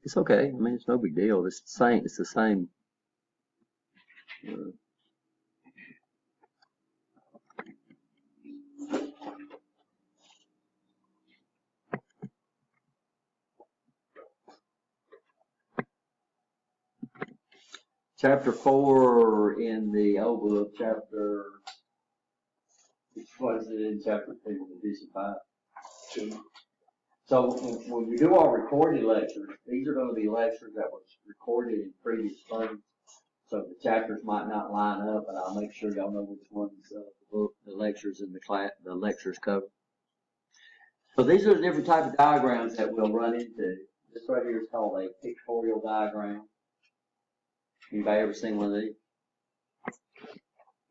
It's okay. I mean, it's no big deal. It's the same. It's the same. Chapter 4 in the old book, what is it in chapter 2, edition 5? 2. So when we do our recorded lectures, these are going to be lectures that were recorded in previous things. So the chapters might not line up, and I'll make sure y'all know which ones the book, the lectures in the class, the lectures cover. So these are the different type of diagrams that we'll run into. This right here is called a pictorial diagram. Anybody ever seen one of these?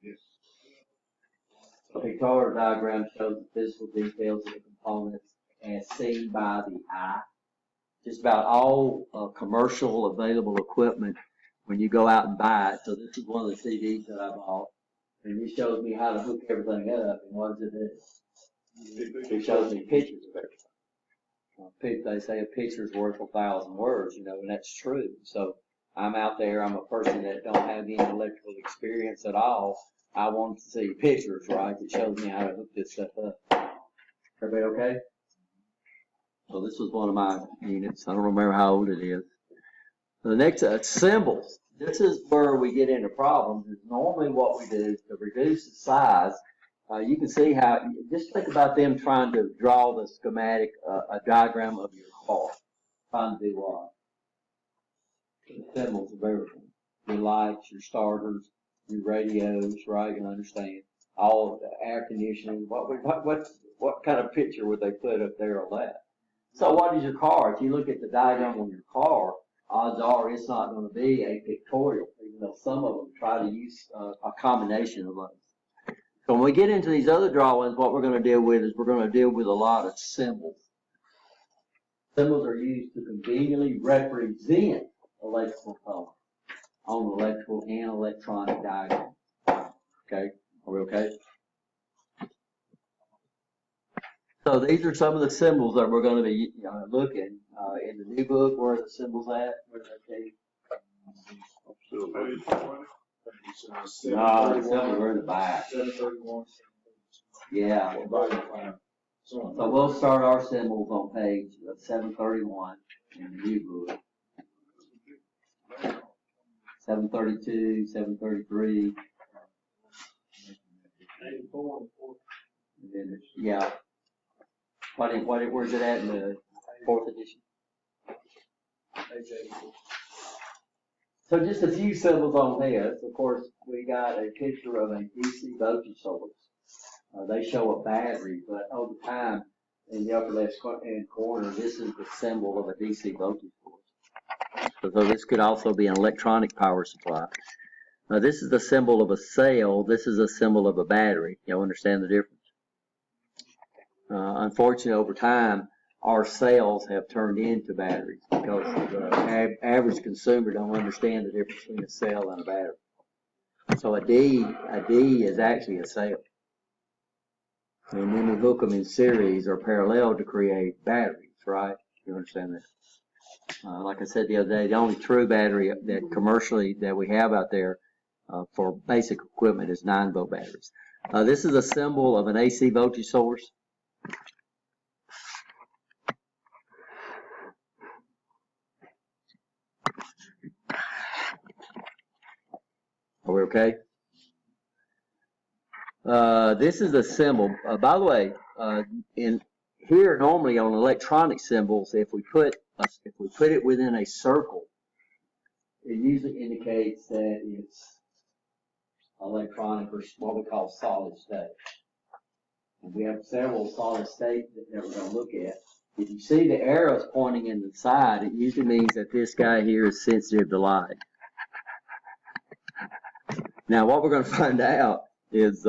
Yes. A pictorial diagram shows the physical details of the components as seen by the eye. Just about all commercial available equipment when you go out and buy it. So this is one of the CDs that I bought, and it shows me how to hook everything up. And what does it do? It shows me pictures of everything. They say a picture's worth 1,000 words, you know, and that's true. So I'm out there, I'm a person that don't have any electrical experience at all. I want to see pictures, right? It shows me how to hook this stuff up. Everybody okay? So this was one of my units. I don't remember how old it is. The next, symbols. This is where we get into problems. Is normally what we do is to reduce the size. You can see how, just think about them trying to draw the schematic, a diagram of your car. Trying to do what? The symbols of everything. Your lights, your starters, your radios, right? You can understand. All of the air conditioning. What kind of picture would they put up there on that? So what is your car? If you look at the diagram on your car, odds are it's not going to be a pictorial, even though some of them try to use a combination of those. So when we get into these other drawings, what we're going to deal with is we're going to deal with a lot of symbols. Symbols are used to conveniently represent electrical components on electrical and electronic diagrams. Okay? Are we okay? So these are some of the symbols that we're going to be looking in the new book. Where are the symbols at? Where's that page? No, the symbols are in the back. 731. Yeah. So we'll start our symbols on page 731 in the new book. 732, 733. And then, yeah. Where's it at in the 4th edition? So just a few symbols on this. Of course, we got a picture of a DC voltage source. They show a battery, but over time, in the upper left hand corner, this is the symbol of a DC voltage source. So this could also be an electronic power supply. This is the symbol of a cell. This is a symbol of a battery. Y'all understand the difference? Unfortunately, over time, our cells have turned into batteries because the average consumer don't understand the difference between a cell and a battery. So a D is actually a cell. And then we hook them in series or parallel to create batteries, right? You understand that? Like I said the other day, the only true battery that commercially that we have out there for basic equipment is 9-volt batteries. This is a symbol of an AC voltage source. Are we okay? This is a symbol. By the way, in here normally on electronic symbols, if we put it within a circle, it usually indicates that it's electronic or what we call solid state. And we have several solid states that we're going to look at. If you see the arrows pointing in the side, it usually means that this guy here is sensitive to light. Now, what we're going to find out is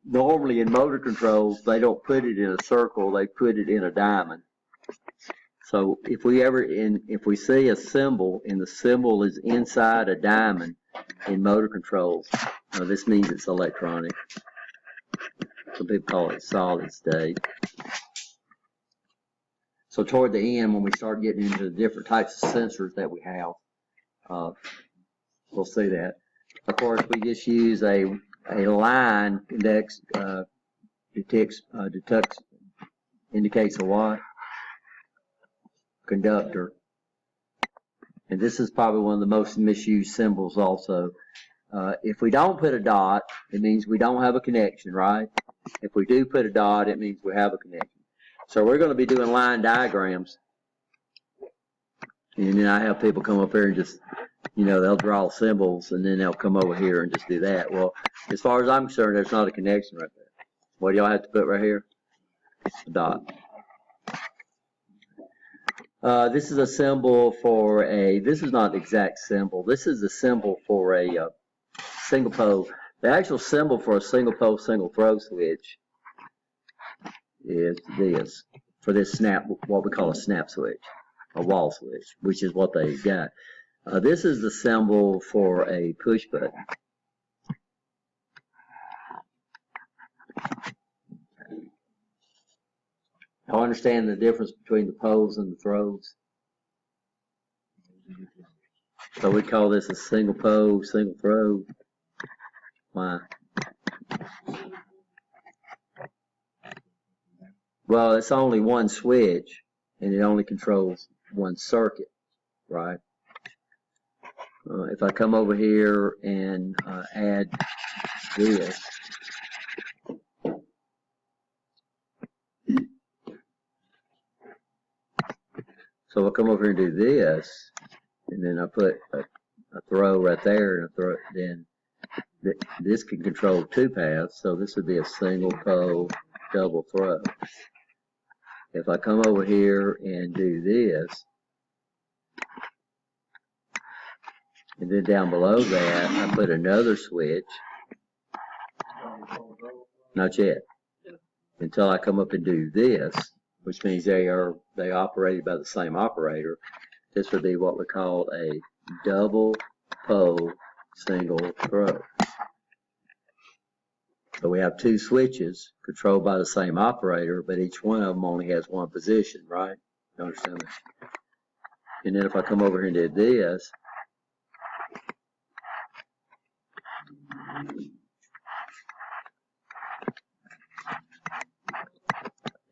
normally in motor controls, they don't put it in a circle, they put it in a diamond. So if we see a symbol and the symbol is inside a diamond in motor controls, this means it's electronic. Some people call it solid state. So toward the end, when we start getting into the different types of sensors that we have, we'll see that. Of course, we just use a line index, indicates a what? Conductor. And this is probably one of the most misused symbols also. If we don't put a dot, it means we don't have a connection, right? If we do put a dot, it means we have a connection. So we're going to be doing line diagrams. And then I have people come up here and just, you know, they'll draw symbols and then they'll come over here and just do that. Well, as far as I'm concerned, there's not a connection right there. What do y'all have to put right here? A dot. This is a symbol for this is not the exact symbol. This is a symbol for a single pole. The actual symbol for a single pole, single throw switch is this. For this snap, what we call a snap switch, a wall switch, which is what they got. This is the symbol for a push button. I understand the difference between the poles and the throws. So we call this a single pole, single throw. Why? Well, it's only one switch, and it only controls one circuit, right? If I come over here and add this, so I'll come over here and do this, and then I put a throw right there, and a throw, then this can control two paths, so this would be a single pole, double throw. If I come over here and do this, and then down below that, I put another switch. Not yet. Until I come up and do this, which means they operated by the same operator. This would be what we call a double pole, single throw. So we have two switches controlled by the same operator, but each one of them only has one position, right? You understand that? And then if I come over here and do this,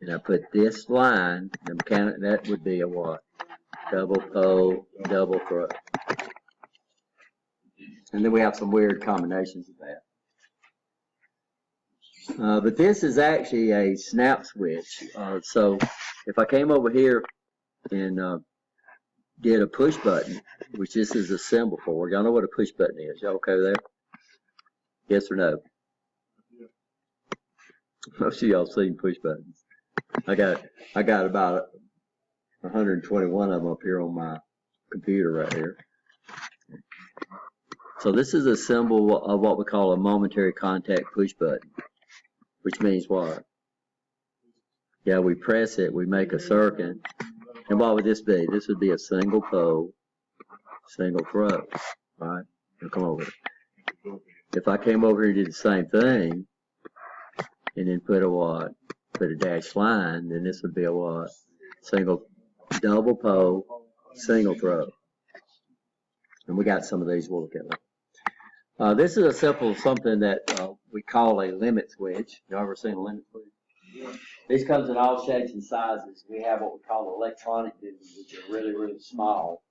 and I put this line, the mechanic, that would be a what? Double pole, double throw. And then we have some weird combinations of that. But this is actually a snap switch. So if I came over here and did a push button, which this is a symbol for, y'all know what a push button is. Y'all okay there? Yes or no? Most of y'all seen push buttons. I got about 121 of them up here on my computer right here. So this is a symbol of what we call a momentary contact push button, which means what? Yeah, we press it, we make a circuit. And what would this be? This would be a single pole, single throw, right? Now come over. If I came over here and did the same thing, and then put a what? Put a dashed line, then this would be a what? Single, double pole, single throw. And we got some of these we'll look at later. This is a simple something that we call a limit switch. You ever seen a limit switch? Yeah. This comes in all shapes and sizes. We have what we call electronic digits, which are really, really small.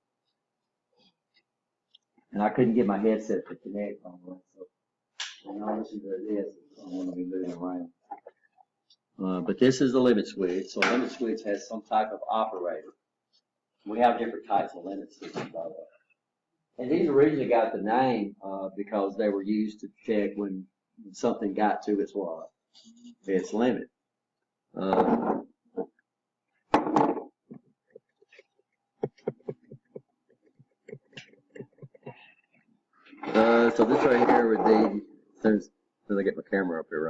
And I couldn't get my headset to connect on it, so when I listen to this, I don't want to be moving around. But this is the limit switch. So a limit switch has some type of operator. We have different types of limit switches, by the way. And these originally got the name because they were used to check when something got to its what? Its limit. So this right here would be, as soon as I get my camera up here,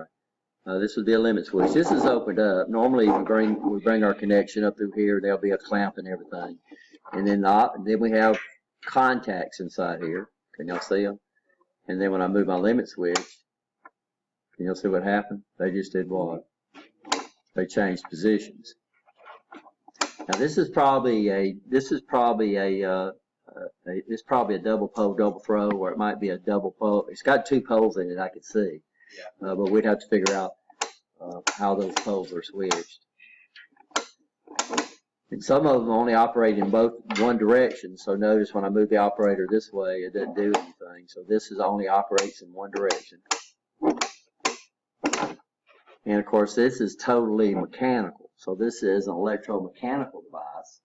right? This would be a limit switch. This is opened up. Normally we bring our connection up through here. There'll be a clamp and everything. And then we have contacts inside here. Can y'all see them? And then when I move my limit switch, can y'all see what happened? They just did what? They changed positions. Now this is probably a double pole, double throw, or it might be a double pole. It's got 2 poles in it, I could see. Yeah. But we'd have to figure out how those poles are switched. And some of them only operate in one direction. So notice when I move the operator this way, it doesn't do anything. So this only operates in one direction. And of course, this is totally mechanical. So this is an electromechanical device.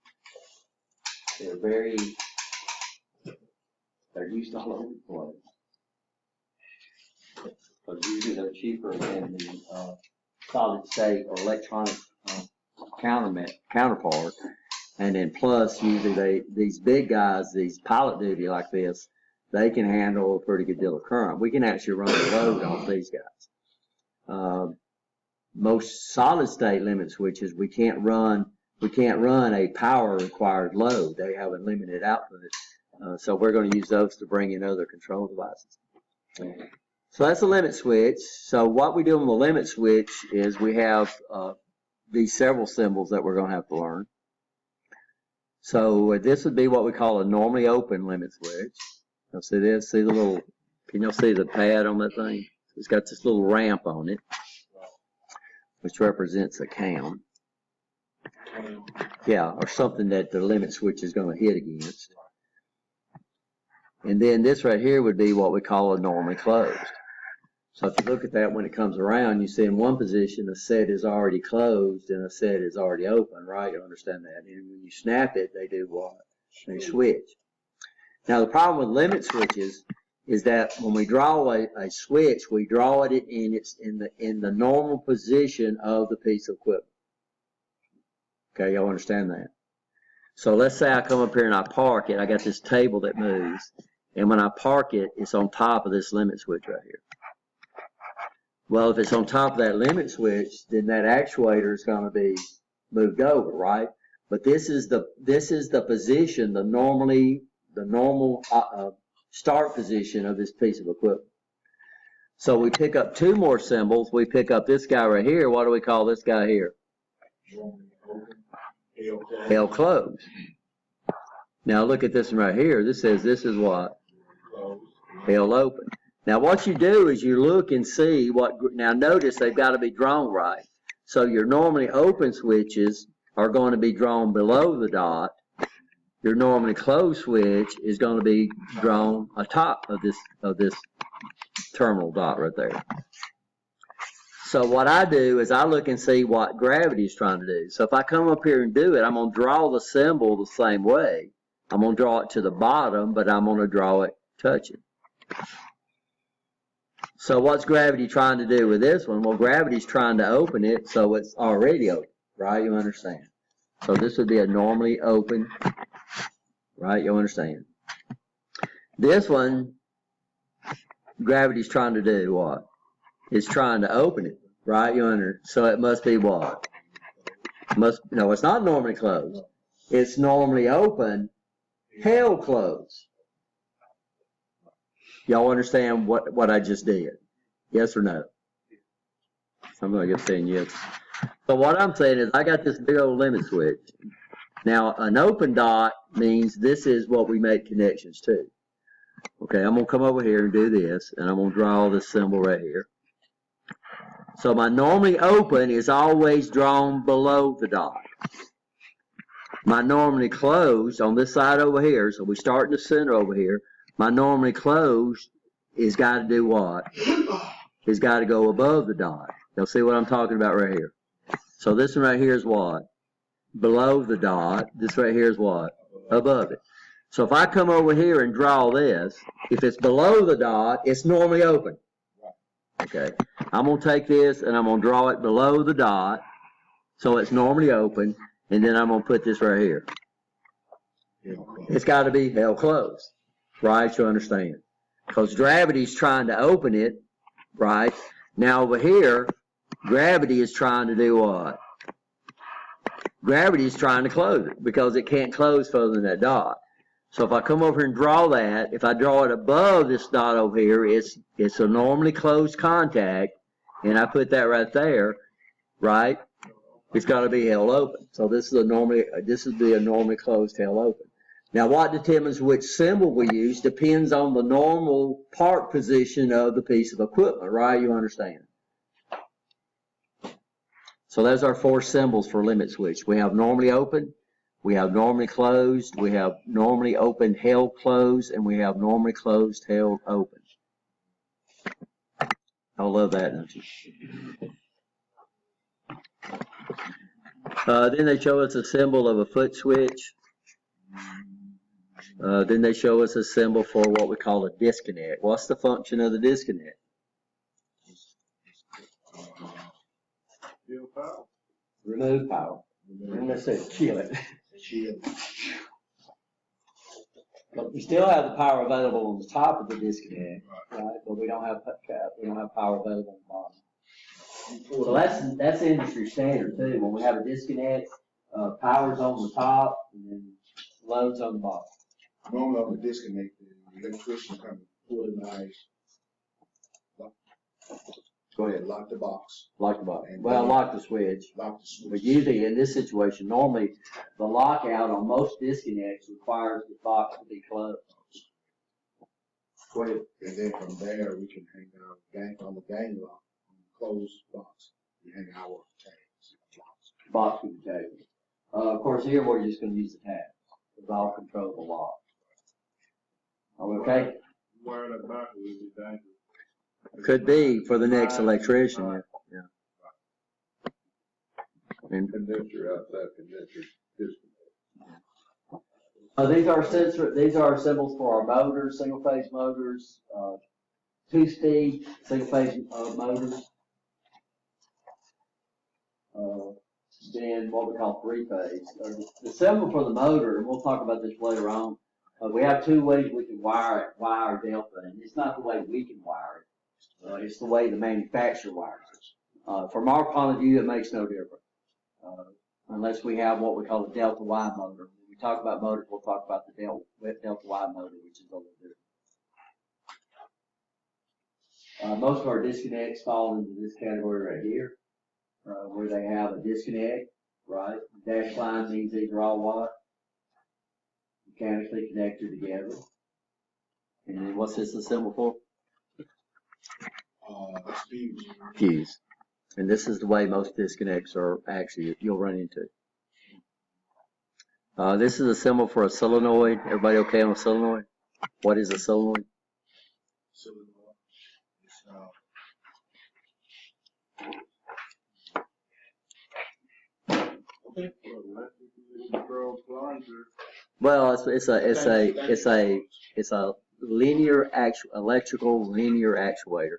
They're used all over the place. Because usually they're cheaper than the solid state or electronic counterpart. And then plus, usually these big guys, these pilot duty like this, they can handle a pretty good deal of current. We can actually run a load off these guys. Most solid state limit switches, we can't run a power required load. They have a limited output. So we're going to use those to bring in other control devices. So that's a limit switch. So what we do on the limit switch is we have these several symbols that we're going to have to learn. So this would be what we call a normally open limit switch. You'll see this, see the little, can you see the pad on that thing? It's got this little ramp on it, which represents a cam. Yeah, or something that the limit switch is going to hit against. And then this right here would be what we call a normally closed. So if you look at that when it comes around, you see in one position a set is already closed and a set is already open, right? You understand that. And when you snap it, they do what? They switch. Now the problem with limit switches is that when we draw a switch, we draw it in the normal position of the piece of equipment. Okay, y'all understand that? So let's say I come up here and I park it. I got this table that moves, and when I park it, it's on top of this limit switch right here. Well, if it's on top of that limit switch, then that actuator is going to be moved over, right? But this is the position, the normal start position of this piece of equipment. So we pick up 2 more symbols. We pick up this guy right here. What do we call this guy here? L closed. Now look at this one right here. This says this is what? L open. Now what you do is you look and see now notice they've got to be drawn right. So your normally open switches are going to be drawn below the dot. Your normally closed switch is going to be drawn atop of this terminal dot right there. So what I do is I look and see what gravity is trying to do. So if I come up here and do it, I'm going to draw the symbol the same way. I'm going to draw it to the bottom, but I'm going to draw it touching. So what's gravity trying to do with this one? Well, gravity's trying to open it so it's already open, right? You understand? So this would be a normally open, right? You understand? This one, gravity's trying to do what? It's trying to open it, right? You understand? So it must be what? No, it's not normally closed. It's normally open, held closed. Y'all understand what I just did? Yes or no? I'm going to get saying yes. So what I'm saying is I got this big old limit switch. Now an open dot means this is what we make connections to. Okay, I'm going to come over here and do this, and I'm going to draw this symbol right here. So my normally open is always drawn below the dot. My normally closed on this side over here, so we start in the center over here. My normally closed is got to do what? It's got to go above the dot. You'll see what I'm talking about right here. So this one right here is what? Below the dot. This right here is what? Above it. So if I come over here and draw this, if it's below the dot, it's normally open. Okay. I'm going to take this and I'm going to draw it below the dot so it's normally open, and then I'm going to put this right here. It's got to be held closed. Right, you understand? Because gravity's trying to open it, right? Now over here, gravity is trying to do what? Gravity is trying to close it because it can't close further than that dot. So if I come over here and draw that, if I draw it above this dot over here, it's a normally closed contact, and I put that right there, right? It's got to be held open. So this would be a normally closed, held open. Now, what determines which symbol we use depends on the normal park position of the piece of equipment, right? You understand? So those are 4 symbols for limit switch. We have normally open, we have normally closed, we have normally open, held closed, and we have normally closed, held open. I love that, don't you? Then they show us a symbol of a foot switch. Then they show us a symbol for what we call a disconnect. What's the function of the disconnect? Remove power. Let's say kill it. But we still have the power available on the top of the disconnect, right? But we don't have power available on the bottom. So that's industry standard too. When we have a disconnect, power's on the top and then load's on the bottom. Normally on the disconnect, the electrician comes and pull the knife. Go ahead. Lock the box. Lock the box. Well, lock the switch. Lock the switch. But usually in this situation, normally the lockout on most disconnects requires the box to be closed. Go ahead. And then from there, we can hang our gang on the gang lock on the closed box. We hang our tags. Box with the tag. Of course, here we're just going to use the tab. It's all controllable lock. Are we okay? Wiring that back would be dangerous. Could be for the next electrician, yeah. And Condenser outside condenser disconnect. these are symbols for our motors, single phase motors, 2-speed single phase motors. Then what we call 3-phase. The symbol for the motor, and we'll talk about this later on. We have 2 ways we can wire Delta, and it's not the way we can wire it. It's the way the manufacturer wires it. From our point of view, it makes no difference. Unless we have what we call a Delta Y motor. When we talk about motors, we'll talk about the Delta Y motor, which is a little different. Most of our disconnects fall into this category right here, where they have a disconnect, right? Dash line means these are all what? Mechanically connected together. And then what's this a symbol for? That's fuse. Fuse. And this is the way most disconnects are actually, you'll run into. This is a symbol for a solenoid. Everybody okay on a solenoid? What is a solenoid? Solenoid. Well, it's a linear electrical linear actuator,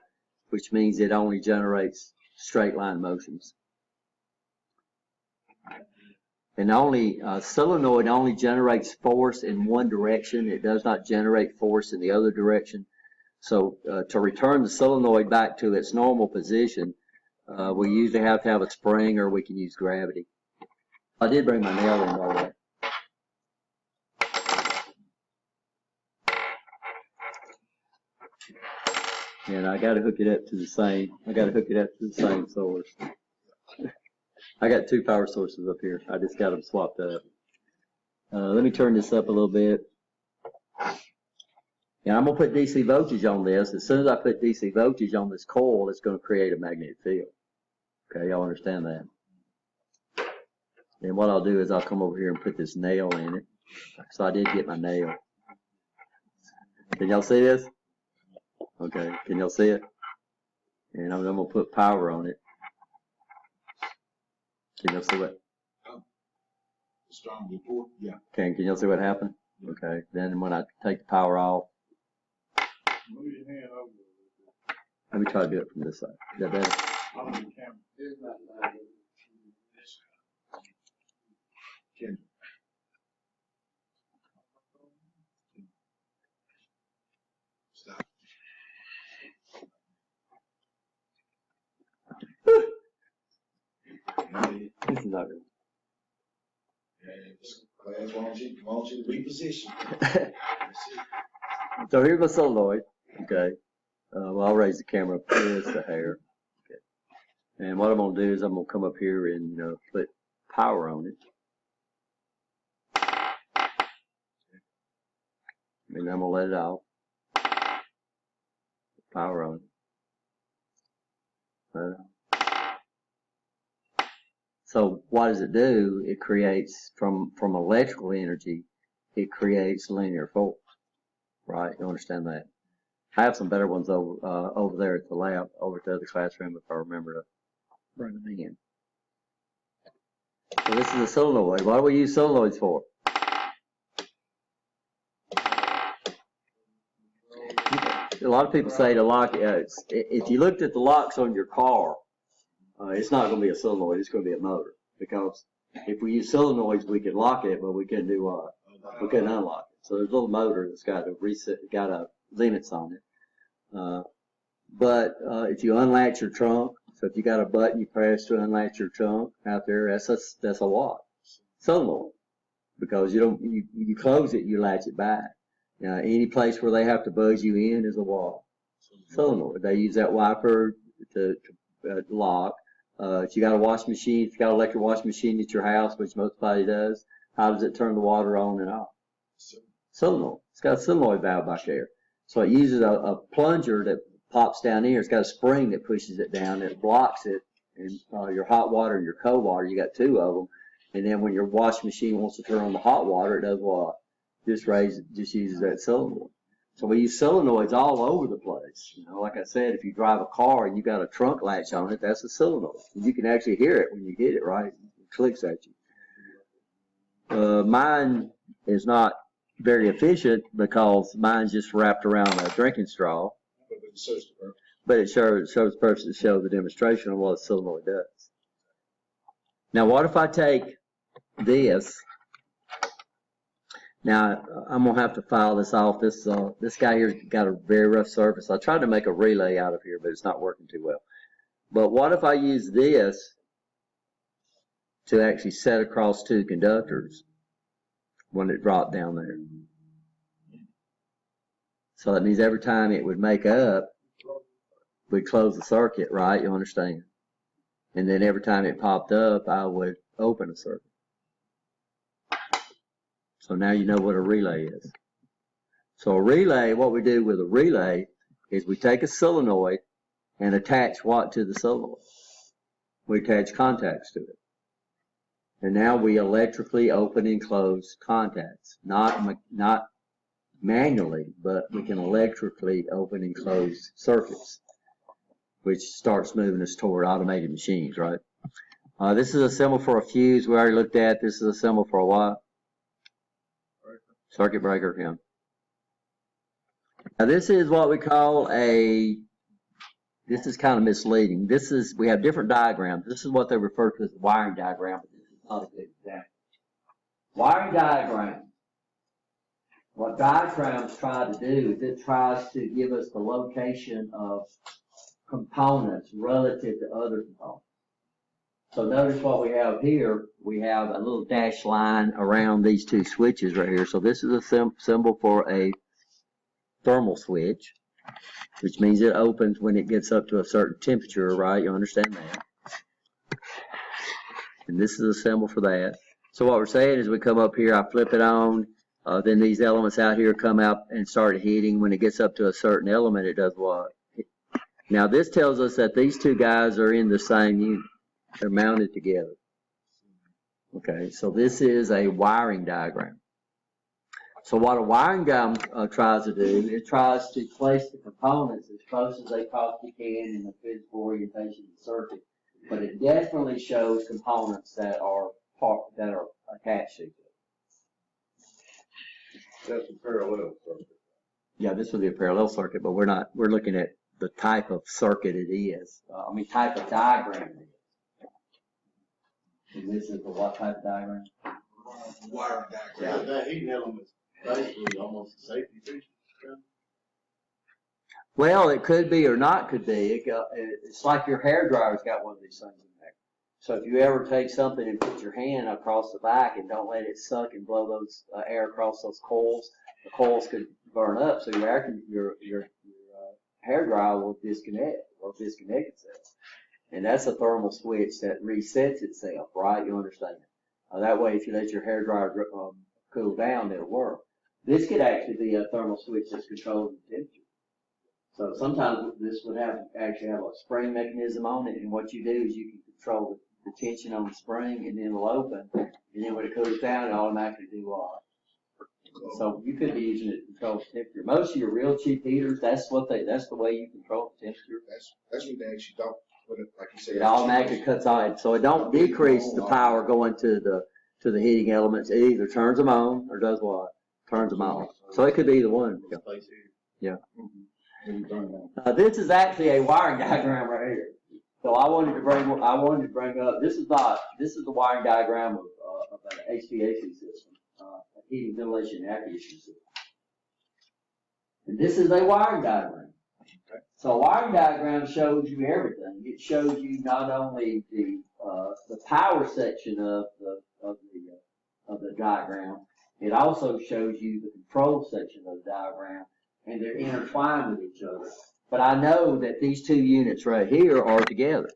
which means it only generates straight line motions. And solenoid only generates force in one direction. It does not generate force in the other direction. So to return the solenoid back to its normal position, we usually have to have a spring, or we can use gravity. I did bring my nail in, by the way. And I got to hook it up to the same source. I got 2 power sources up here. I just got them swapped up. Let me turn this up a little bit. And I'm going to put DC voltage on this. As soon as I put DC voltage on this coil, it's going to create a magnetic field. Okay, y'all understand that? And what I'll do is I'll come over here and put this nail in it. So I did get my nail. Can y'all see this? Okay, can y'all see it? And I'm going to put power on it. Can y'all see what? Strong report, yeah. Okay, can y'all see what happened? Okay, then when I take the power off, Move your hand over. let me try to do it from this side. Is that better? On the camera. Can stop. This is not good. Class wants you to reposition. So here's my solenoid. Okay. Well, I'll raise the camera up just a hair. Okay. And what I'm going to do is I'm going to come up here and put power on it. And I'm gonna let it off. Power on it. Let it off. So what does it do? It creates, from electrical energy, it creates linear force, right? You understand that? I have some better ones over there at the lab, over at the other classroom, if I remember to bring them in. So this is a solenoid. What do we use solenoids for? A lot of people say to lock, if you looked at the locks on your car, it's not going to be a solenoid, it's going to be a motor. Because if we use solenoids, we could lock it, but we couldn't do what? We couldn't unlock it. So there's a little motor that's got a reset, got a limits on it. But if you unlatch your trunk, so if you got a button you press to unlatch your trunk out there, that's a what? Solenoid. Because you close it, you latch it back. Any place where they have to buzz you in is a what? Solenoid. They use that wiper to lock. If you got a washing machine, if you got an electric washing machine at your house, which most body does, how does it turn the water on and off? Solenoid. It's got a solenoid valve back there. So it uses a plunger that pops down here. It's got a spring that pushes it down, that blocks it. And your hot water and your cold water, you got two of them. And then when your washing machine wants to turn on the hot water, it does what? Just uses that solenoid. So we use solenoids all over the place. Like I said, if you drive a car and you got a trunk latch on it, that's a solenoid. And you can actually hear it when you get it, right? It clicks at you. Mine is not very efficient because mine's just wrapped around a drinking straw. But it shows the purpose to show the demonstration of what a solenoid does. Now, what if I take this? Now, I'm going to have to file this off. This guy here's got a very rough surface. I tried to make a relay out of here, but it's not working too well. But what if I use this to actually set across two conductors when it dropped down there? So that means every time it would make up, we'd close the circuit, right? You understand? And then every time it popped up, I would open a circuit. So now you know what a relay is. So a relay, what we do with a relay is we take a solenoid and attach what to the solenoid? We attach contacts to it. And now we electrically open and close contacts. Not manually, but we can electrically open and close circuits, which starts moving us toward automated machines, right? This is a symbol for a fuse we already looked at. This is a symbol for a what? Circuit breaker, yeah. Now this is what we call this is kind of misleading. We have different diagrams. This is what they refer to as the wiring diagram, but this is not a good example. Wiring diagram. What diagrams try to do is it tries to give us the location of components relative to other components. So notice what we have here. We have a little dashed line around these two switches right here. So this is a symbol for a thermal switch, which means it opens when it gets up to a certain temperature, right? You understand that? And this is a symbol for that. So what we're saying is we come up here, I flip it on, then these elements out here come out and start heating. When it gets up to a certain element, it does what? Now this tells us that these two guys are in the same unit. They're mounted together. Okay, so this is a wiring diagram. So what a wiring diagram tries to do, it tries to place the components as close as they possibly can in the physical orientation of the circuit. But it definitely shows components that are attached to it. That's a parallel circuit. Yeah, this would be a parallel circuit, but we're looking at the type of circuit it is. Type of diagram it is. And this is the what type of diagram? Wiring diagram. Yeah, that heating element's basically almost a safety feature. Well, it could be or not could be. It's like your hair dryer's got one of these things in there. So if you ever take something and put your hand across the back and don't let it suck and blow those air across those coils, the coils could burn up. So your hair dryer will disconnect itself. And that's a thermal switch that resets itself, right? You understand? That way, if you let your hairdryer cool down, it'll work. This could actually be a thermal switch that's controlling the temperature. So sometimes this would actually have a spring mechanism on it, and what you do is you can control the tension on the spring, and then it'll open, and then when it cools down, it automatically do what? So you could be using it to control the temperature. Most of your real cheap heaters, that's the way you control the temperature. That's what they actually don't put it, like you said. It automatically cuts on, so it don't decrease the power going to the heating elements. It either turns them on or does what? Turns them off. So it could be either one. Yeah. This is actually a wiring diagram right here. So I wanted to bring up, this is the wiring diagram of an HVAC system, heating, ventilation, and air conditioning system. And this is a wiring diagram. So a wiring diagram shows you everything. It shows you not only the power section of the diagram, it also shows you the control section of the diagram, and they're intertwined with each other. But I know that these two units right here are together.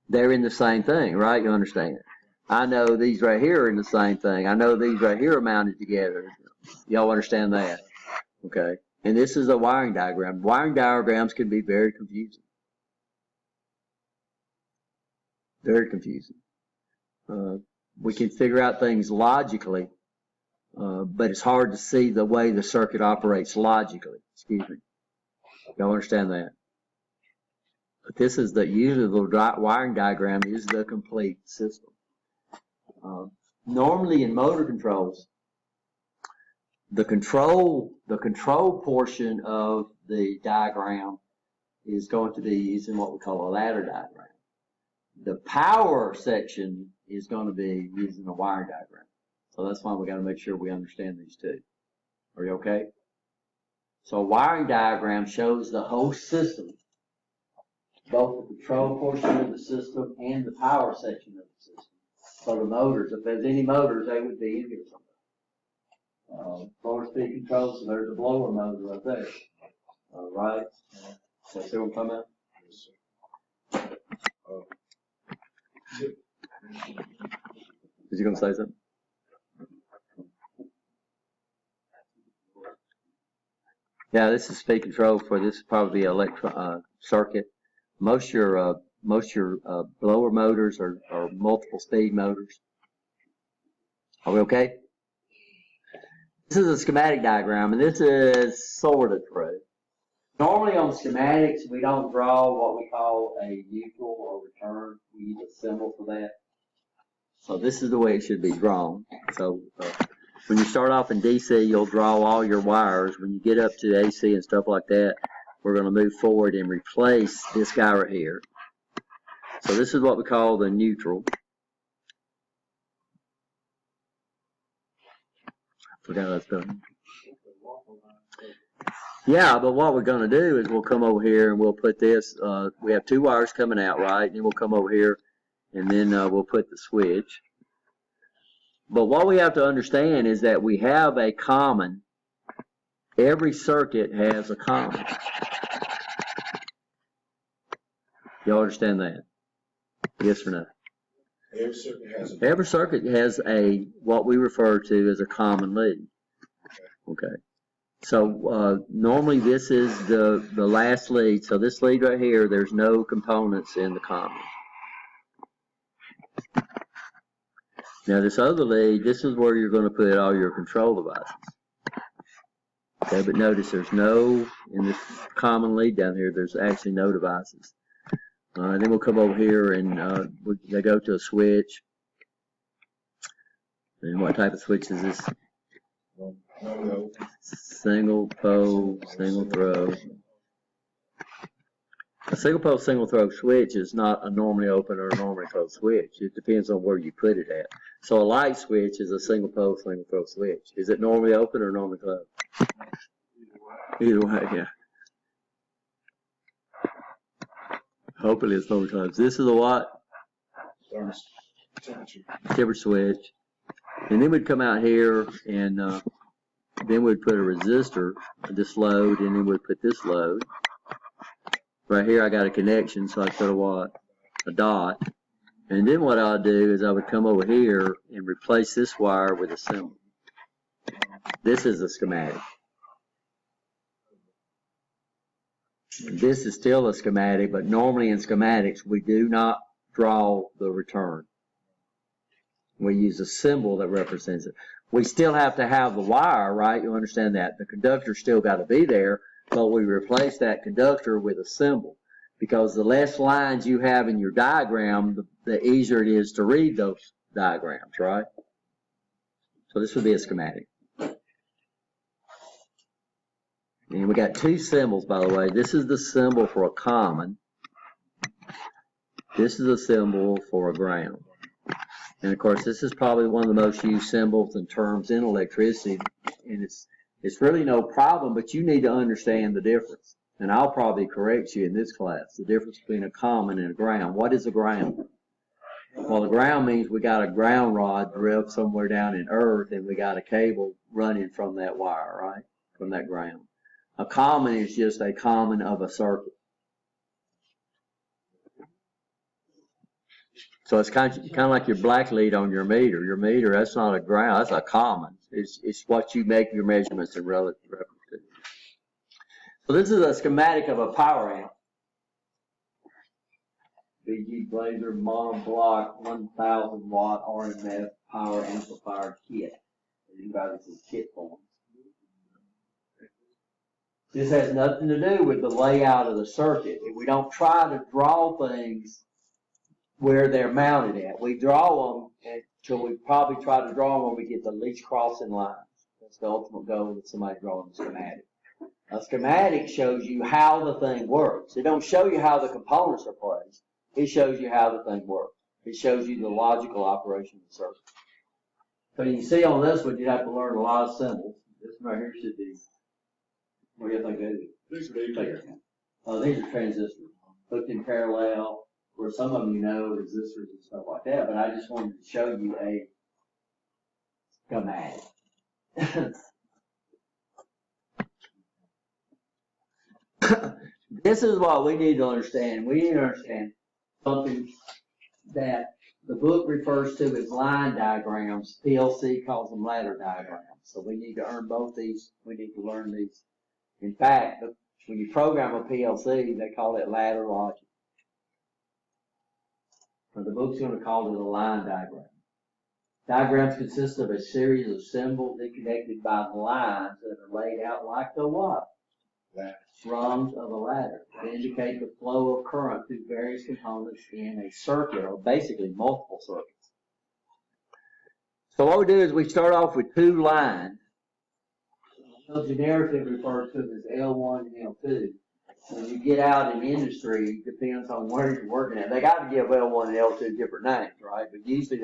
They're in the same thing, right? You understand? I know these right here are in the same thing. I know these right here are mounted together. Y'all understand that? Okay. And this is a wiring diagram. Wiring diagrams can be very confusing. Very confusing. We can figure out things logically, but it's hard to see the way the circuit operates logically. Excuse me. Y'all understand that? But this is usually the wiring diagram is the complete system. Normally in motor controls, the control portion of the diagram is going to be using what we call a ladder diagram. The power section is going to be using a wiring diagram. So that's why we got to make sure we understand these two. Are you okay? So a wiring diagram shows the whole system, both the control portion of the system and the power section of the system. So the motors, if there's any motors, they would be in here somewhere. Blower speed control, so there's a blower motor right there. Right? So see what I'm talking about? Is he going to say something? Yeah, this is speed control for this is probably the circuit. Most your blower motors are multiple speed motors. Are we okay? This is a schematic diagram, and this is sort of true. Normally on schematics, we don't draw what we call a neutral or return. We use a symbol for that. So this is the way it should be drawn. So when you start off in DC, you'll draw all your wires. When you get up to AC and stuff like that, we're going to move forward and replace this guy right here. So this is what we call the neutral. I forgot what I was doing. Yeah, but what we're going to do is we'll come over here and we'll put this. We have two wires coming out, right? And then we'll come over here and then we'll put the switch. But what we have to understand is that we have a common. Every circuit has a common. Y'all understand that? Yes or no? Every circuit has a what we refer to as a common lead. Okay. So normally this is the last lead. So this lead right here, there's no components in the common. Now this other lead, this is where you're going to put all your control devices. Okay, but notice there's no, in this common lead down here, there's actually no devices. Then we'll come over here and they go to a switch. And what type of switch is this? Single pole, single throw. A single pole, single throw switch is not a normally open or a normally closed switch. It depends on where you put it at. So a light switch is a single pole, single throw switch. Is it normally open or normally closed? Either way, yeah. Hopefully it's normally closed. This is a what? Temperature switch. And then we'd come out here and then we'd put a resistor, this load, and then we'd put this load. Right here, I got a connection, so I put a what? A dot. And then what I'll do is I would come over here and replace this wire with a symbol. This is a schematic. This is still a schematic, but normally in schematics, we do not draw the return. We use a symbol that represents it. We still have to have the wire, right? You understand that. The conductor still got to be there, but we replace that conductor with a symbol. Because the less lines you have in your diagram, the easier it is to read those diagrams, right? So this would be a schematic. And we got two symbols, by the way. This is the symbol for a common. This is a symbol for a ground. And of course, this is probably one of the most used symbols and terms in electricity. And it's really no problem, but you need to understand the difference. And I'll probably correct you in this class, the difference between a common and a ground. What is a ground? Well, the ground means we got a ground rod drilled somewhere down in earth, and we got a cable running from that wire, right? From that ground. A common is just a common of a circuit. So it's kind of like your black lead on your meter. Your meter, that's not a ground, that's a common. It's what you make your measurements in reference to. So this is a schematic of a power amp. BG Blazer monoblock 1000 watt RMS power amplifier kit. You got this in kit form. This has nothing to do with the layout of the circuit. We don't try to draw things where they're mounted at. We draw them until we probably try to draw them when we get the least crossing lines. That's the ultimate goal with somebody drawing a schematic. A schematic shows you how the thing works. It don't show you how the components are placed. It shows you how the thing works. It shows you the logical operation of the circuit. So you can see on this one, you have to learn a lot of symbols. This one right here should be, what do you think that is? These are the These are transistors, hooked in parallel, where some of them you know, resistors and stuff like that, but I just wanted to show you a schematic. This is what we need to understand. We need to understand something that the book refers to as line diagrams. PLC calls them ladder diagrams. So we need to earn both these. We need to learn these. In fact, when you program a PLC, they call it ladder logic. But the book's going to call it a line diagram. Diagrams consist of a series of symbols connected by lines that are laid out like the what? Rungs of a ladder to indicate the flow of current through various components in a circuit, or basically multiple circuits. So what we do is we start off with two lines. So generically referred to as L1 and L2. When you get out in industry, depends on where you're working at. They got to give L1 and L2 different names, right? But usually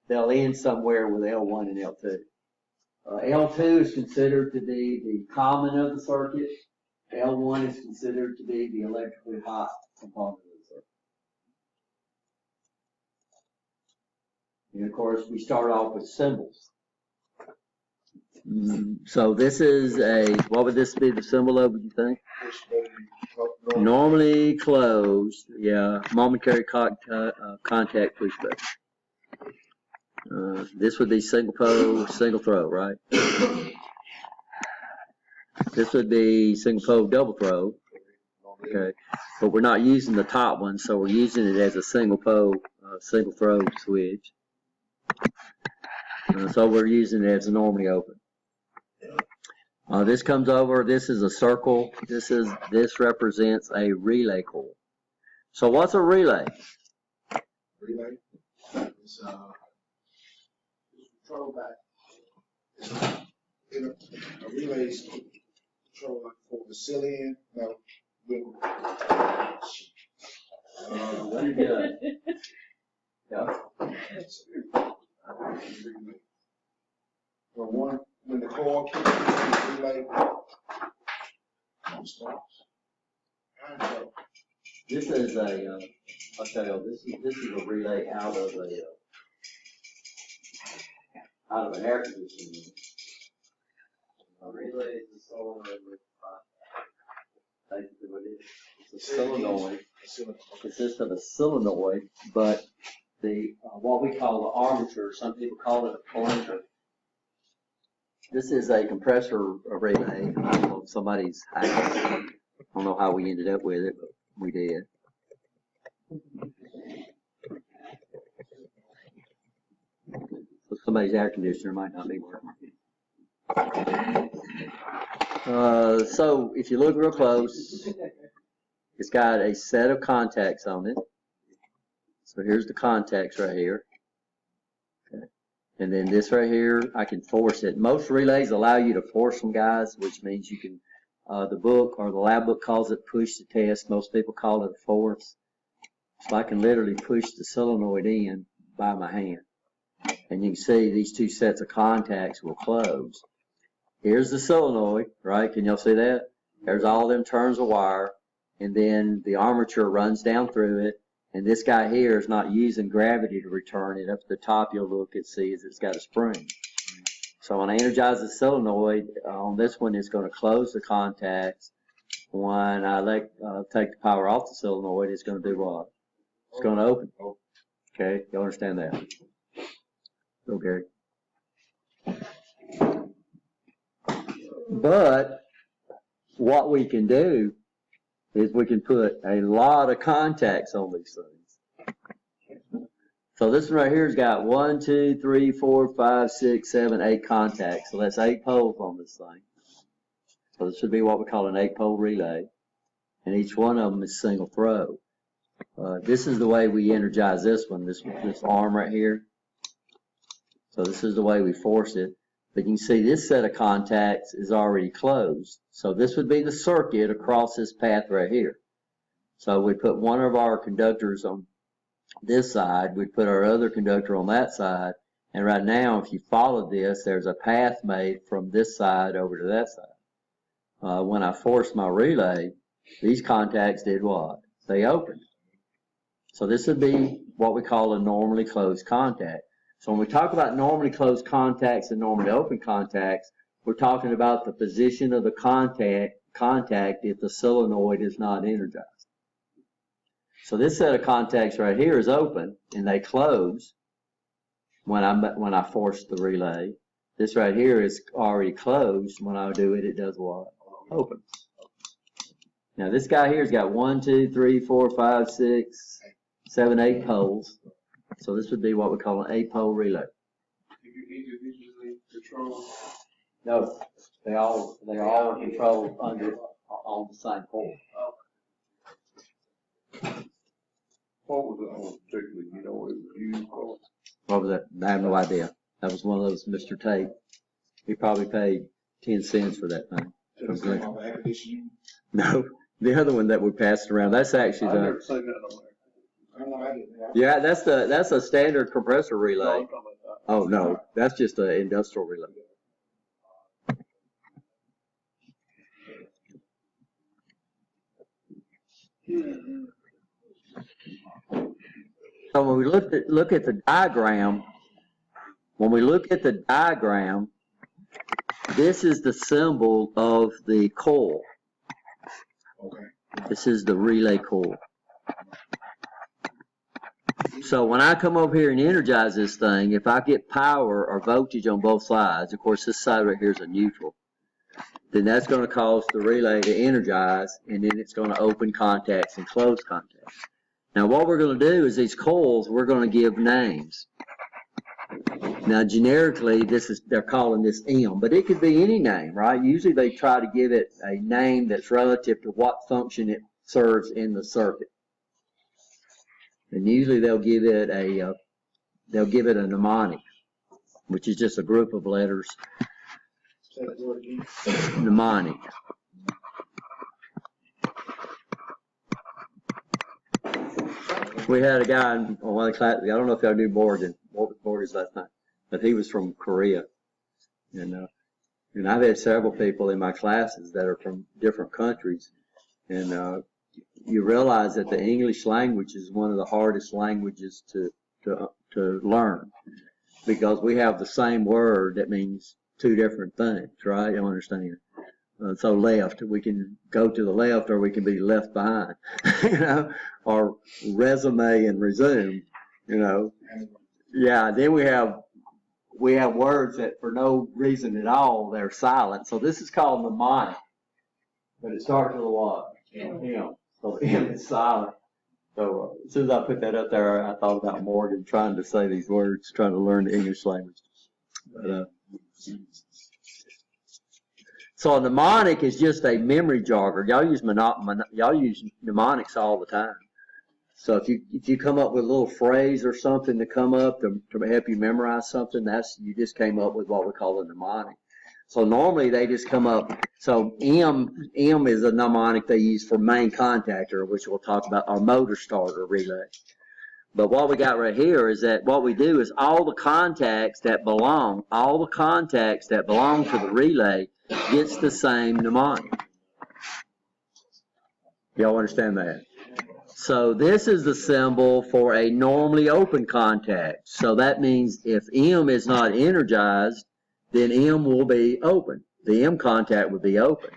they'll end somewhere with L1 and L2. L2 is considered to be the common of the circuit. L1 is considered to be the electrically hot component of the circuit. And of course, we start off with symbols. So this is what would this be the symbol of, would you think? Normally closed, yeah, momentary contact push button. This would be single pole, single throw, right? This would be single pole, double throw. Okay, but we're not using the top one, so we're using it as a single pole, single throw switch. So we're using it as a normally open. This comes over. This is a circle. This represents a relay coil. So what's a relay? Relay is control back. A relay is control like for the ceiling. No, Very good. Yeah. When the coil kicks in the relay, stops. This is I'll tell you, this is a relay out of an air conditioning unit. A relay is a solenoid with basically what it is. the solenoid consists of a solenoid, but the what we call the armature, some people call it a plunger. This is a compressor relay. I don't know, somebody's house. I don't know how we ended up with it, but we did. So somebody's air conditioner might not be working. So if you look real close, it's got a set of contacts on it. So here's the contacts right here. Okay. And then this right here, I can force it. Most relays allow you to force them, guys, which means you can, the book or the lab book calls it push to test. Most people call it a force. So I can literally push the solenoid in by my hand. And you can see these two sets of contacts will close. Here's the solenoid, right? Can y'all see that? There's all them turns of wire. And then the armature runs down through it. And this guy here is not using gravity to return it. Up at the top, you'll look and see it's got a spring. So when I energize the solenoid, on this one, it's going to close the contacts. When I take the power off the solenoid, it's going to do what? It's going to open. Okay, you understand that? Go, Gary. But what we can do is we can put a lot of contacts on these things. So this one right here has got 1, 2, 3, 4, 5, 6, 7, 8 contacts. So that's 8 poles on this thing. So this would be what we call an 8-pole relay. And each one of them is single throw. This is the way we energize this one, this arm right here. So this is the way we force it. But you can see this set of contacts is already closed. So this would be the circuit across this path right here. So we put one of our conductors on this side, we'd put our other conductor on that side, and right now if you follow this, there's a path made from this side over to that side. When I forced my relay, these contacts did what? They opened. So this would be what we call a normally closed contact. So when we talk about normally closed contacts and normally open contacts, we're talking about the position of the contact if the solenoid is not energized. So this set of contacts right here is open and they close when I force the relay. This right here is already closed. When I do it, it does what? Opens. Now this guy here's got 1, 2, 3, 4, 5, 6, 7, 8 poles. So this would be what we call an 8-pole relay. You can individually control. No, they all are controlled on the same pole. What was it on particularly, it was used for? What was that? I have no idea. That was one of those Mr. Tate. He probably paid 10 cents for that thing. No, the other one that we passed around, that's actually I've never seen that on there. Yeah, that's a standard compressor relay. No, I'm talking about that. Oh no, that's just an industrial relay. So when we look at the diagram, this is the symbol of the coil. Okay. This is the relay coil. So when I come over here and energize this thing, if I get power or voltage on both sides, of course this side right here is a neutral, then that's going to cause the relay to energize, and then it's going to open contacts and close contacts. Now what we're going to do is these coils, we're going to give names. Now generically, they're calling this M, but it could be any name, right? Usually they try to give it a name that's relative to what function it serves in the circuit. And usually they'll give it a mnemonic, which is just a group of letters. Say that word again. Mnemonic. We had a guy in one of the classes, I don't know if y'all knew Morgan, what was Morgan's last name, but he was from Korea. And I've had several people in my classes that are from different countries. And you realize that the English language is one of the hardest languages to learn, because we have the same word that means two different things, right? You understand? So left, we can go to the left or we can be left behind, or resume and resume, Yeah, then we have words that for no reason at all, they're silent. So this is called mnemonic, but it starts with a what? M. So M is silent. So as soon as I put that up there, I thought about Morgan trying to say these words, trying to learn the English language. But, so a mnemonic is just a memory jogger. Y'all use mnemonics all the time. So if you come up with a little phrase or something to come up to help you memorize something, you just came up with what we call a mnemonic. So normally they just come up. So M is a mnemonic they use for main contactor, which we'll talk about, our motor starter relay. But what we got right here is that what we do is all the contacts that belong to the relay gets the same mnemonic. Y'all understand that? So this is the symbol for a normally open contact. So that means if M is not energized, then M will be open. The M contact would be open.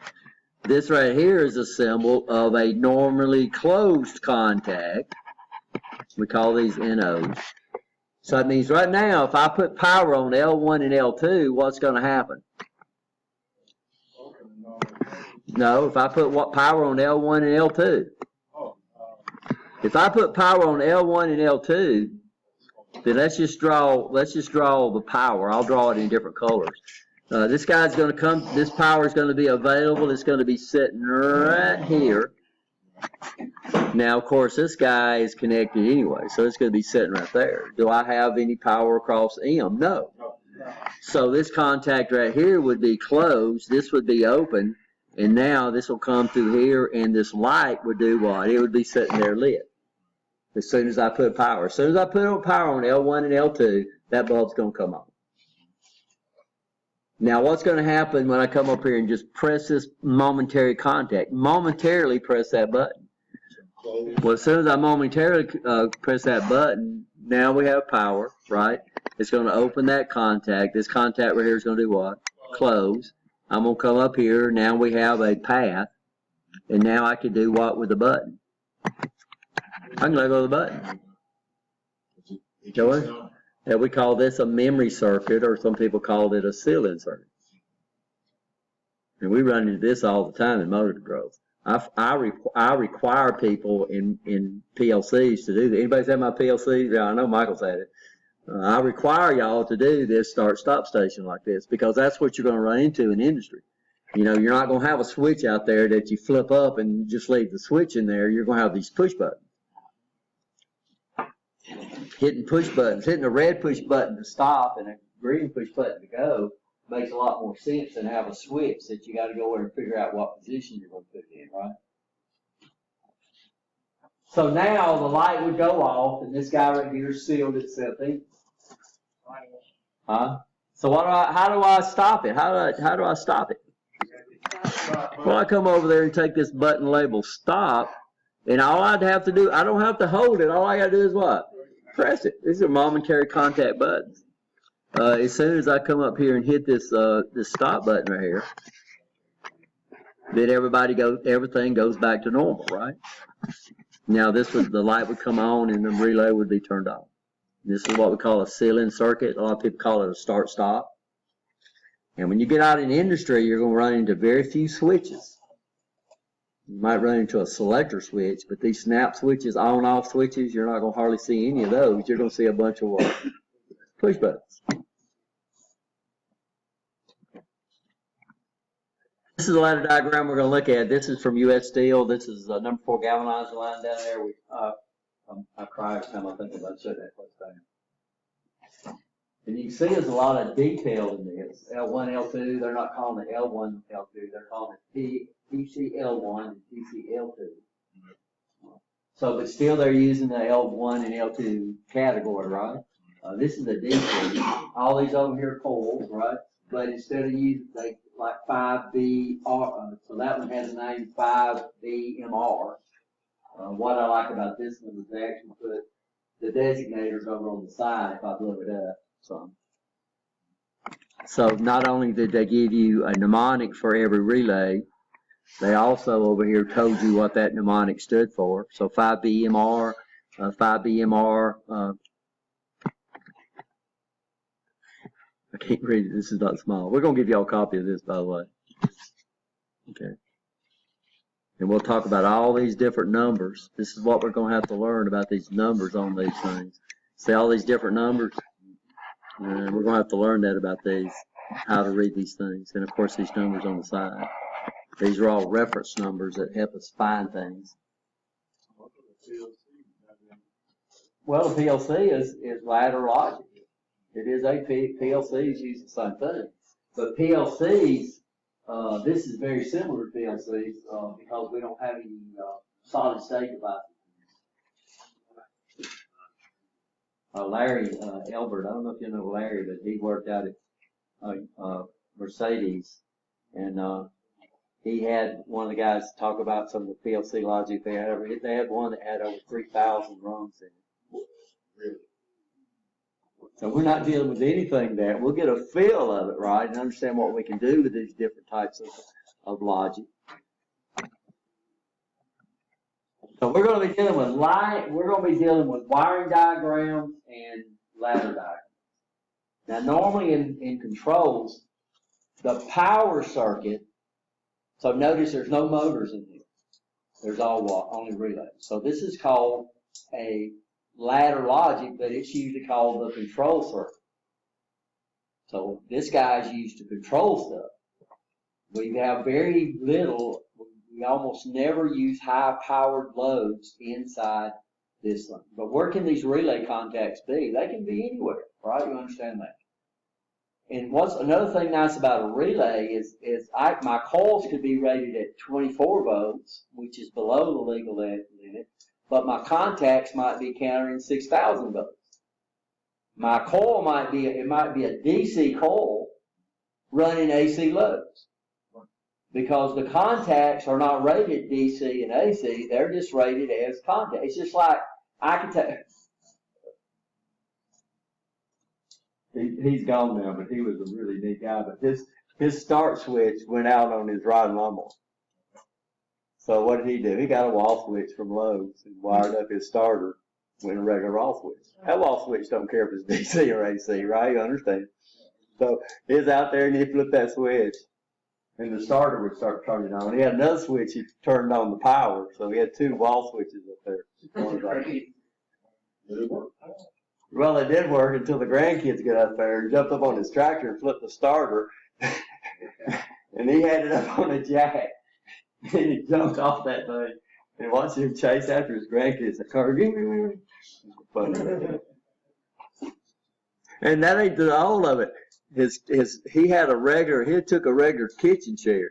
This right here is a symbol of a normally closed contact. We call these NOs. So that means right now, if I put power on L1 and L2, what's going to happen? No, if I put power on L1 and L2. If I put power on L1 and L2, then let's just draw the power. I'll draw it in different colors. This guy's going to come, this power is going to be available. It's going to be sitting right here. Now, of course, this guy is connected anyway, so it's going to be sitting right there. Do I have any power across M? No. So this contact right here would be closed. This would be open. And now this will come through here, and this light would do what? It would be sitting there lit. As soon as I put power. As soon as I put power on L1 and L2, that bulb's going to come on. Now, what's going to happen when I come up here and just press this momentary contact? Momentarily press that button. Well, as soon as I momentarily press that button, now we have power, right? It's going to open that contact. This contact right here is going to do what? Close. I'm going to come up here. Now we have a path. And now I can do what with the button? I can let go of the button. Yeah, we call this a memory circuit, or some people call it a seal-in circuit. And we run into this all the time in motor growth. I require people in PLCs to do that. Anybody's had my PLCs? Yeah, I know Michael's had it. I require y'all to do this start-stop station like this, because that's what you're going to run into in industry. You're not going to have a switch out there that you flip up and just leave the switch in there. You're going to have these push buttons. Hitting push buttons, hitting a red push button to stop and a green push button to go makes a lot more sense than have a switch that you got to go over and figure out what position you're going to put it in, right? So now the light would go off, and this guy right here sealed itself in. So how do I stop it? How do I stop it? Well, I come over there and take this button labeled stop, and all I'd have to do, I don't have to hold it. All I got to do is what? Press it. These are momentary contact buttons. As soon as I come up here and hit this stop button right here, then everything goes back to normal, right? Now the light would come on and the relay would be turned off. This is what we call a seal-in circuit. A lot of people call it a start-stop. And when you get out in industry, you're going to run into very few switches. You might run into a selector switch, but these snap switches, on-off switches, you're not going to hardly see any of those. You're going to see a bunch of what? Push buttons. This is the ladder diagram we're going to look at. This is from U.S. Steel. This is number 4 galvanizer line down there. I cry every time I think about shutting that place down. And you can see there's a lot of detail in this. L1, L2, they're not calling it L1, L2. They're calling it TCL1 and TCL2. So, but still they're using the L1 and L2 category, right? This is a detail. All these over here are coils, right? But instead of using like 5BR, so that one has a name 5BMR. What I like about this one is they actually put the designators over on the side if I blow it up. So So not only did they give you a mnemonic for every relay, they also over here told you what that mnemonic stood for. So 5BMR, 5BMR, I can't read it, this is not small. We're gonna give y'all a copy of this, by the way. Okay. And we'll talk about all these different numbers. This is what we're gonna have to learn about these numbers on these things. See all these different numbers? And we're gonna have to learn that about these, how to read these things. And of course, these numbers on the side. These are all reference numbers that help us find things. Well, the PLC is ladder logic. It is a PLCs use the same thing. But PLCs, this is very similar to PLCs because we don't have any solid state devices. Larry Elbert, I don't know if you know Larry, but he worked out at Mercedes, and he had one of the guys talk about some of the PLC logic they had. They had one that had over 3,000 rungs in it. Really? So we're not dealing with anything there. We'll get a feel of it, right, and understand what we can do with these different types of logic. So we're going to be dealing with wiring diagrams and ladder diagrams. Now, normally in controls, the power circuit. So notice there's no motors in here. There's only relays. So this is called a ladder logic, but it's usually called the control circuit. So this guy's used to control stuff. We have very little, we almost never use high-powered loads inside this thing. But where can these relay contacts be? They can be anywhere, right? You understand that? And what's another thing nice about a relay is my coils could be rated at 24 volts, which is below the legal limit, but my contacts might be counting 6,000 volts. My coil might be a DC coil running AC loads. Because the contacts are not rated DC and AC, they're just rated as contacts. It's just like I can tell. He's gone now, but he was a really neat guy. But his start switch went out on his riding lawnmower. So what did he do? He got a wall switch from Lowe's and wired up his starter with a regular wall switch. That wall switch don't care if it's DC or AC, right? You understand? So he's out there and he flipped that switch, and the starter would start turning on. He had another switch, he turned on the power, so he had two wall switches up there. Well, it did work until the grandkids got up there and jumped up on his tractor and flipped the starter, and he had it up on a jack, and he jumped off that thing and watched him chase after his grandkids. The car, and that ain't the whole of it. He took a regular kitchen chair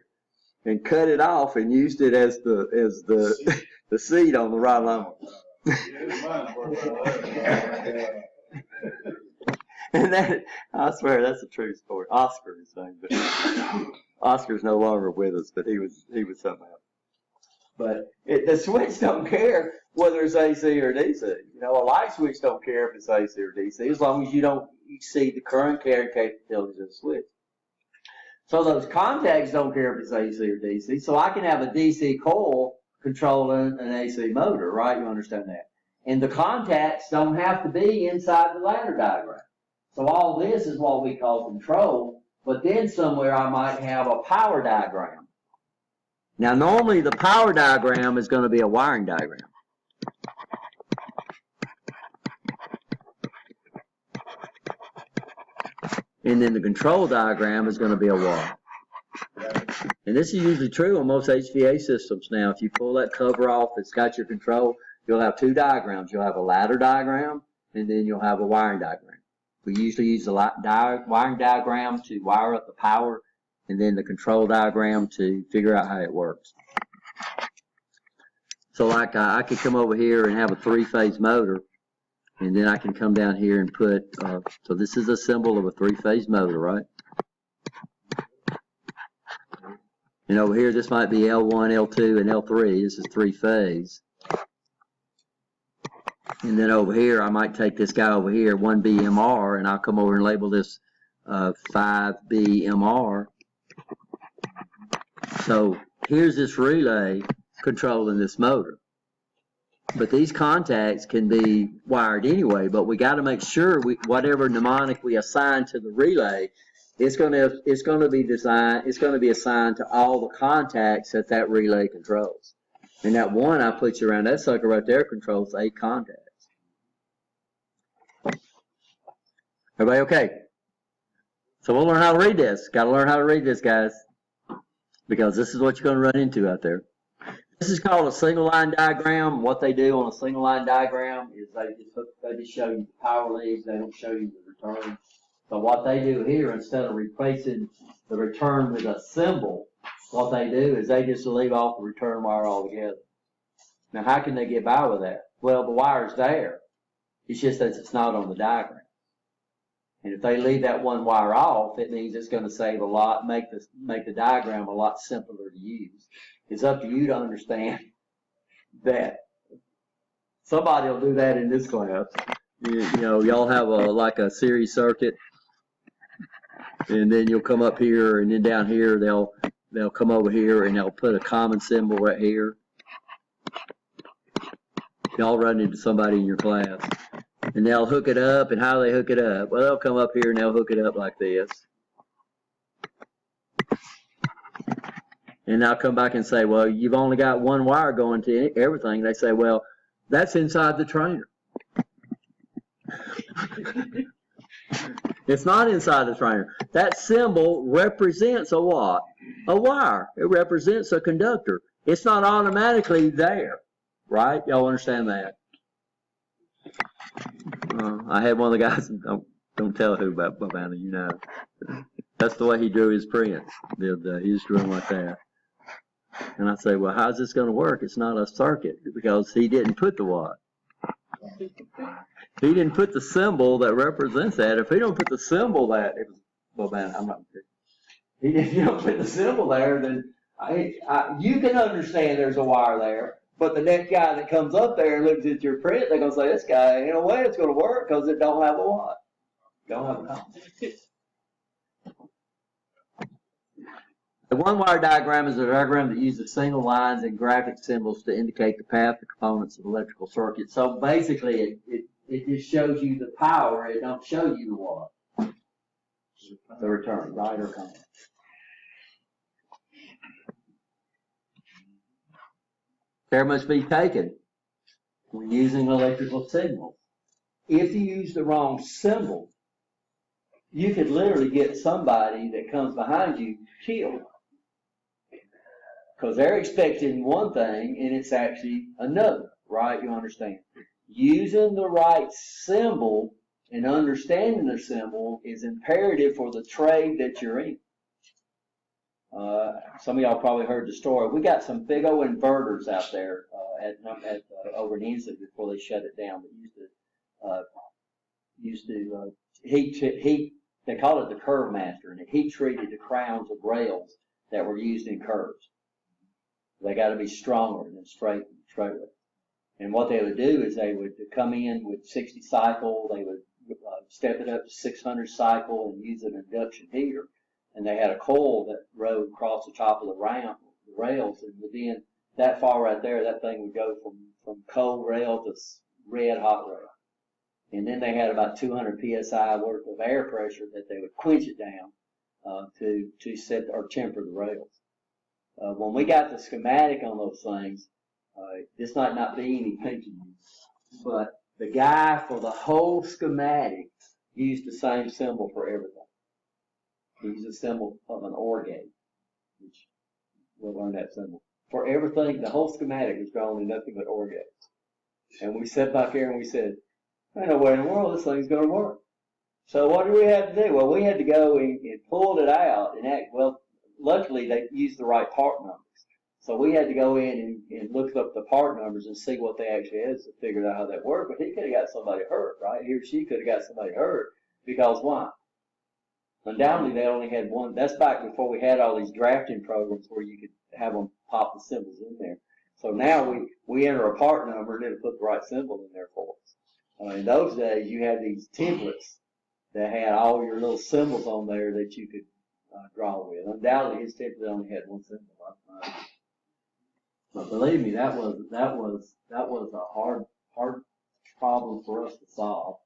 and cut it off and used it as the seat on the ride lawnmower. And that, I swear, that's a true story. Oscar is saying, but Oscar's no longer with us, but he was something else. But the switch don't care whether it's AC or DC. You know, a light switch don't care if it's AC or DC, as long as you don't exceed the current carrying capabilities of the switch. So those contacts don't care if it's AC or DC. So I can have a DC coil controlling an AC motor, right? You understand that? And the contacts don't have to be inside the ladder diagram. So all this is what we call control, but then somewhere I might have a power diagram. Now normally the power diagram is going to be a wiring diagram. And then the control diagram is going to be a wall. And this is usually true on most HVA systems now. If you pull that cover off that's got your control, you'll have two diagrams. You'll have a ladder diagram, and then you'll have a wiring diagram. We usually use the wiring diagram to wire up the power, and then the control diagram to figure out how it works. So like I could come over here and have a three-phase motor, and then I can come down here and put, so this is a symbol of a three-phase motor, right? And over here, this might be L1, L2, and L3. This is three-phase. And then over here, I might take this guy over here, 1BMR, and I'll come over and label this 5BMR. So here's this relay controlling this motor. But these contacts can be wired anyway, but we got to make sure whatever mnemonic we assign to the relay, it's going to be assigned to all the contacts that relay controls. And that one I put you around, that sucker right there controls 8 contacts. Everybody okay? So we'll learn how to read this. Got to learn how to read this, guys, because this is what you're going to run into out there. This is called a single line diagram. What they do on a single line diagram is they just show you the power leads. They don't show you the return. So what they do here, instead of replacing the return with a symbol, what they do is they just leave off the return wire altogether. Now, how can they get by with that? Well, the wire's there. It's just that it's not on the diagram. And if they leave that one wire off, it means it's going to save a lot, make the diagram a lot simpler to use. It's up to you to understand that. Somebody will do that in this class. You know, y'all have like a series circuit, and then you'll come up here, and then down here they'll come over here and they'll put a common symbol right here. Y'all run into somebody in your class, and they'll hook it up. And how do they hook it up? Well, they'll come up here and they'll hook it up like this. And I'll come back and say, well, you've only got one wire going to everything. They say, well, that's inside the trainer. It's not inside the trainer. That symbol represents a what? A wire. It represents a conductor. It's not automatically there, right? Y'all understand that? I had one of the guys, don't tell who about it, you know. That's the way he drew his prints. He just drew them like that. And I say, well, how's this going to work? It's not a circuit, because he didn't put the what? He didn't put the symbol that represents that. If he don't put the symbol that, well, man, I'm not. If you don't put the symbol there, then you can understand there's a wire there. But the next guy that comes up there and looks at your print, they're going to say, this guy, ain't no way it's going to work, because it don't have a what? Don't have a contact. The one-wire diagram is a diagram that uses single lines and graphic symbols to indicate the path of components of electrical circuit. So basically, it just shows you the power. It don't show you the what? The return, right or wrong. Care must be taken when using electrical signals. If you use the wrong symbol, you could literally get somebody that comes behind you killed. Because they're expecting one thing and it's actually another, right? You understand? Using the right symbol and understanding the symbol is imperative for the trade that you're in. Some of y'all probably heard the story. We got some big old inverters out there over in Inslee before they shut it down. But used to heat. They call it the Curve Master, and it heat treated the crowns of rails that were used in curves. They got to be stronger than straight. And what they would do is they would come in with 60 cycle. They would step it up to 600 cycle and use an induction heater. And they had a coil that rode across the top of the rails, and within that far right there, that thing would go from cold rail to red hot rail. And then they had about 200 psi worth of air pressure that they would quench it down to set or temper the rails. When we got the schematic on those things, this might not be any pinky, but the guy for the whole schematic used the same symbol for everything. He used a symbol of an OR gate, which we'll learn that symbol. For everything, the whole schematic was drawn in nothing but OR gates. And we sat back here and we said, ain't no way in the world this thing's going to work. So what do we have to do? Well, we had to go and pull it out and luckily they used the right part numbers. So we had to go in and look up the part numbers and see what they actually is to figure out how that worked. But he could have got somebody hurt, right? He or she could have got somebody hurt because why? Undoubtedly, they only had one. That's back before we had all these drafting programs where you could have them pop the symbols in there. So now we enter a part number and then put the right symbol in there for us. In those days, you had these templates that had all your little symbols on there that you could draw with. Undoubtedly, his template only had one symbol. But believe me, that was a hard problem for us to solve.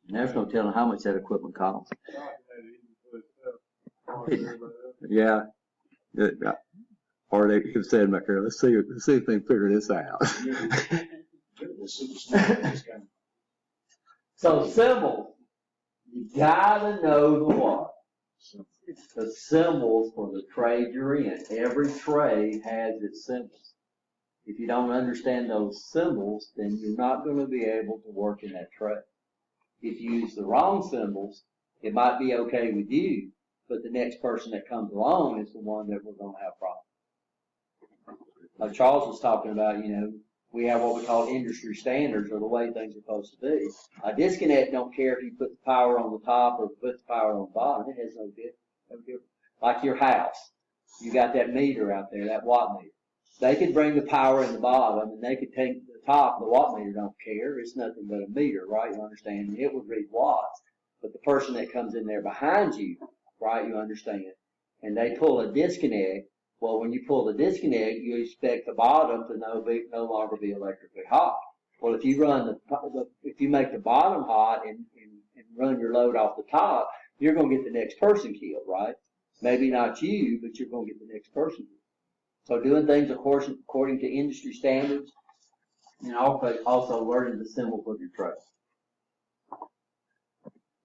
And there's no telling how much that equipment costs. Yeah. Or they have said back there, let's see if they can figure this out. So symbols, you gotta know the what? The symbols for the trade you're in. Every trade has its symbols. If you don't understand those symbols, then you're not going to be able to work in that trade. If you use the wrong symbols, it might be okay with you, but the next person that comes along is the one that we're going to have problems. Like Charles was talking about, we have what we call industry standards, or the way things are supposed to be. A disconnect don't care if you put the power on the top or put the power on the bottom. It has no difference. Like your house, you got that meter out there, that watt meter. They could bring the power in the bottom, and they could take the top. The watt meter don't care. It's nothing but a meter, right? You understand? It would read watts. But the person that comes in there behind you, right? You understand? And they pull a disconnect. Well, when you pull the disconnect, you expect the bottom to no longer be electrically hot. Well, if you run if you make the bottom hot and run your load off the top, you're going to get the next person killed, right? Maybe not you, but you're going to get the next person killed. So doing things according to industry standards, and also learning the symbols of your trade.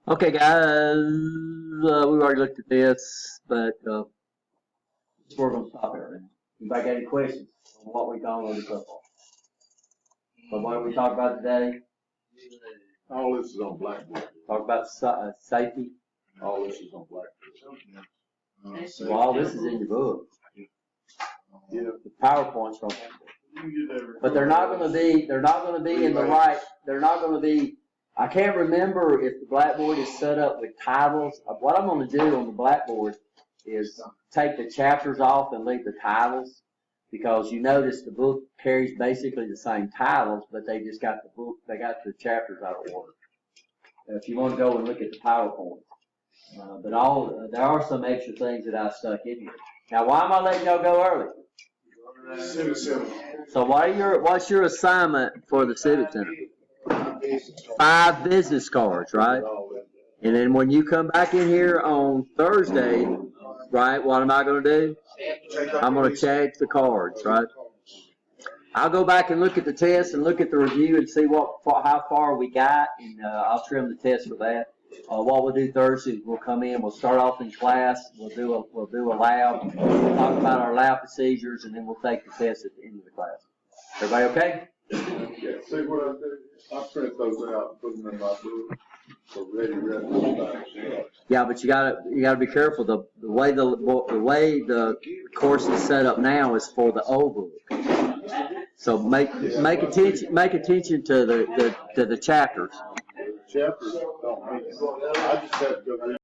Okay, guys, we've already looked at this, but we're going to stop here. Anybody got any questions on what we've gone over so far? But what did we talk about today? All this is on Blackboard. Talk about safety. All this is on Blackboard. Well, all this is in your book. Yeah. The PowerPoints don't have it. But they're not going to be in the right, they're not going to be, I can't remember if the Blackboard is set up with titles. What I'm going to do on the Blackboard is take the chapters off and leave the titles, because you notice the book carries basically the same titles, but they just got they got the chapters out of order. If you want to go and look at the PowerPoint. But there are some extra things that I stuck in here. Now, why am I letting y'all go early? So what's your assignment for the Civic Center? 5 business cards, right? And then when you come back in here on Thursday, right, what am I going to do? I'm going to check the cards, right? I'll go back and look at the test and look at the review and see how far we got, and I'll trim the test for that. What we'll do Thursday is we'll come in, we'll start off in class, we'll do a lab, talk about our lab procedures, and then we'll take the test at the end of the class. Everybody okay? Yeah, see what I did? I print those out and put them in my book for ready reference. Yeah, but you gotta be careful. The way the course is set up now is for the old book. So make attention to the chapters. Chapters don't mean, I just have to go read